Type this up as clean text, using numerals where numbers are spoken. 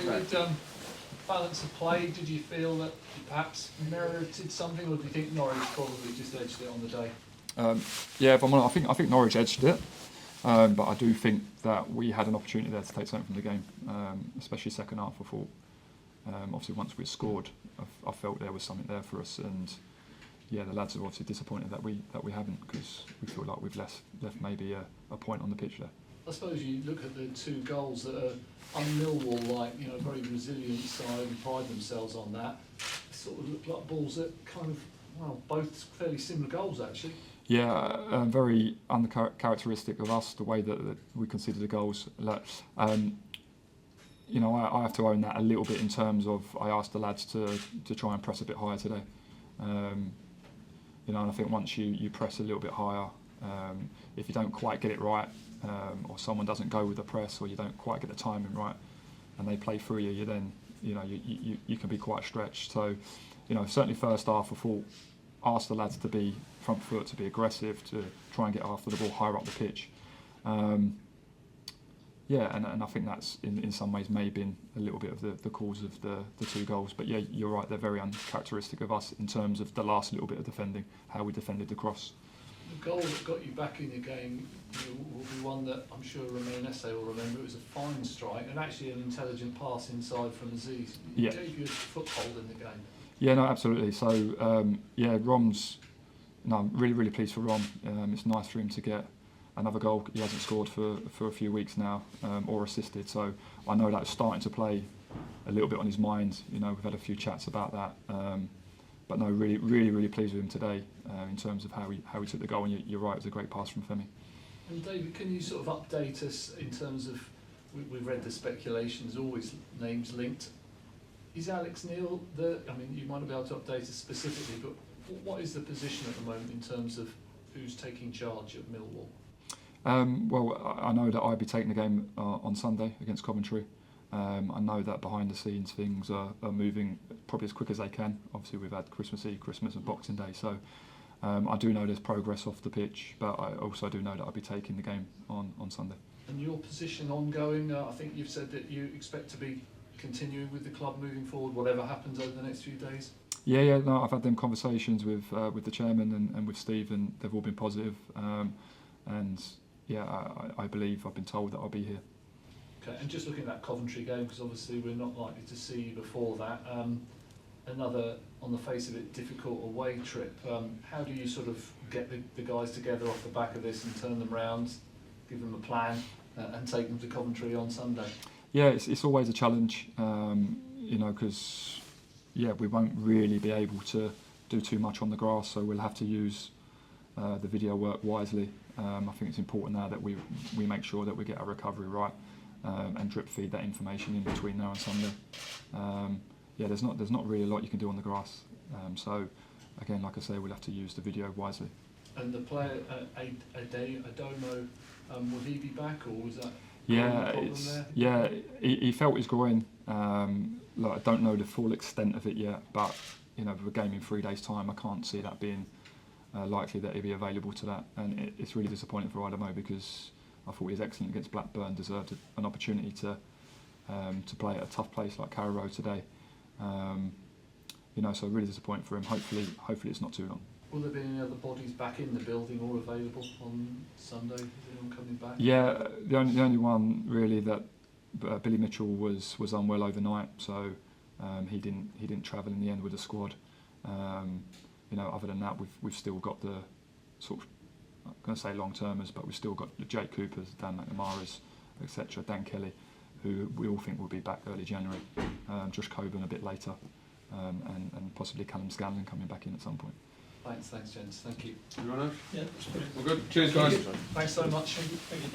David, balance of play, did you feel that you perhaps merited something, or do you think Norwich probably just edged it on the day? Yeah, if I'm honest, I think Norwich edged it, but I do think that we had an opportunity there to take something from the game, especially second half. I thought, obviously, once we scored, I felt there was something there for us, and yeah, the lads are obviously disappointed that we haven't, because we feel like we've left maybe a point on the pitch there. I suppose you look at the two goals that are un-Millwall-like, you know, very resilient side and pride themselves on that. They sort of look like balls that kind of, well, both fairly similar goals actually. Yeah, very uncharacteristic of us, the way that we consider the goals. You know, I have to own that a little bit in terms of I asked the lads to try and press a bit higher today. You know, and I think once you press a little bit higher, if you don't quite get it right, or someone doesn't go with the press, or you don't quite get the timing right, and they play through you, then you can be quite stretched. So, you know, certainly first half I thought asked the lads to be front foot, to be aggressive, to try and get after the ball higher up the pitch. Yeah, and I think that's in some ways may have been a little bit of the cause of the two goals. But yeah, you're right, they're very uncharacteristic of us in terms of the last little bit of defending, how we defended the cross. The goal that got you back in the game will be one that I'm sure Romain Esse will remember. It was a fine strike and actually an intelligent pass inside from Aziz. It gave you a foothold in the game. Yeah, no, absolutely. So yeah, Rom's. No, I'm really pleased for Rom. It's nice for him to get another goal. He hasn't scored for a few weeks now, or assisted. So I know that's starting to play a little bit on his mind. You know, we've had a few chats about that. But no, really pleased with him today in terms of how he took the goal. And you're right, it was a great pass from Femi. And David, can you sort of update us in terms of, we've read the speculations, always names linked. Is Alex Neil I mean, you might not be able to update us specifically, but what is the position at the moment in terms of who's taking charge at Millwall? Well, I know that I'll be taking the game on Sunday against Coventry. I know that behind the scenes things are moving probably as quick as they can. Obviously we've had Christmas Eve, Christmas and Boxing Day, so I do know there's progress off the pitch, but I also do know that I'll be taking the game on Sunday. And your position ongoing, I think you've said that you expect to be continuing with the club moving forward, whatever happens over the next few days? Yeah, no, I've had them conversations with the chairman and with Steve, and they've all been positive. And yeah, I believe I've been told that I'll be here. Okay, and just looking at that Coventry game, because obviously we're not likely to see you before that, another, on the face of it, difficult away trip. How do you sort of get the guys together off the back of this and turn them round, give them a plan, and take them to Coventry on Sunday? Yeah, it's always a challenge, you know, because yeah, we won't really be able to do too much on the grass, so we'll have to use the video work wisely. I think it's important now that we make sure that we get our recovery right. And drip feed that information in between now and Sunday. Yeah, there's not really a lot you can do on the grass. So again, like I say, we'll have to use the video wisely. And the player, Adomo, will he be back, or was that yeah, a problem there? Yeah, he felt his groin. Like, I don't know the full extent of it yet, but you know, with a game in 3 days' time, I can't see that being likely that he'll be available to that. And it's really disappointing for Adomo, because I thought he was excellent against Blackburn, deserved an opportunity to play at a tough place like Carrow Road today. You know, so really disappointing for him. Hopefully it's not too long. Will there be any other bodies back in the building or available on Sunday? Is anyone coming back? Yeah, the only one really that Billy Mitchell was unwell overnight, so he didn't travel in the end with the squad. You know, other than that, we've still got the sort of, I'm going to say long-termers, but we've still got Jake Coopers, Dan McNamara's, etc., Dan Kelly, who we all think will be back early January, Josh Coburn a bit later, and possibly Callum Scanlon coming back in at some point. Thanks, gents. Thank you. You all right? Yeah, that's brilliant. Well, good. Cheers, guys. Thanks so much. Thank you.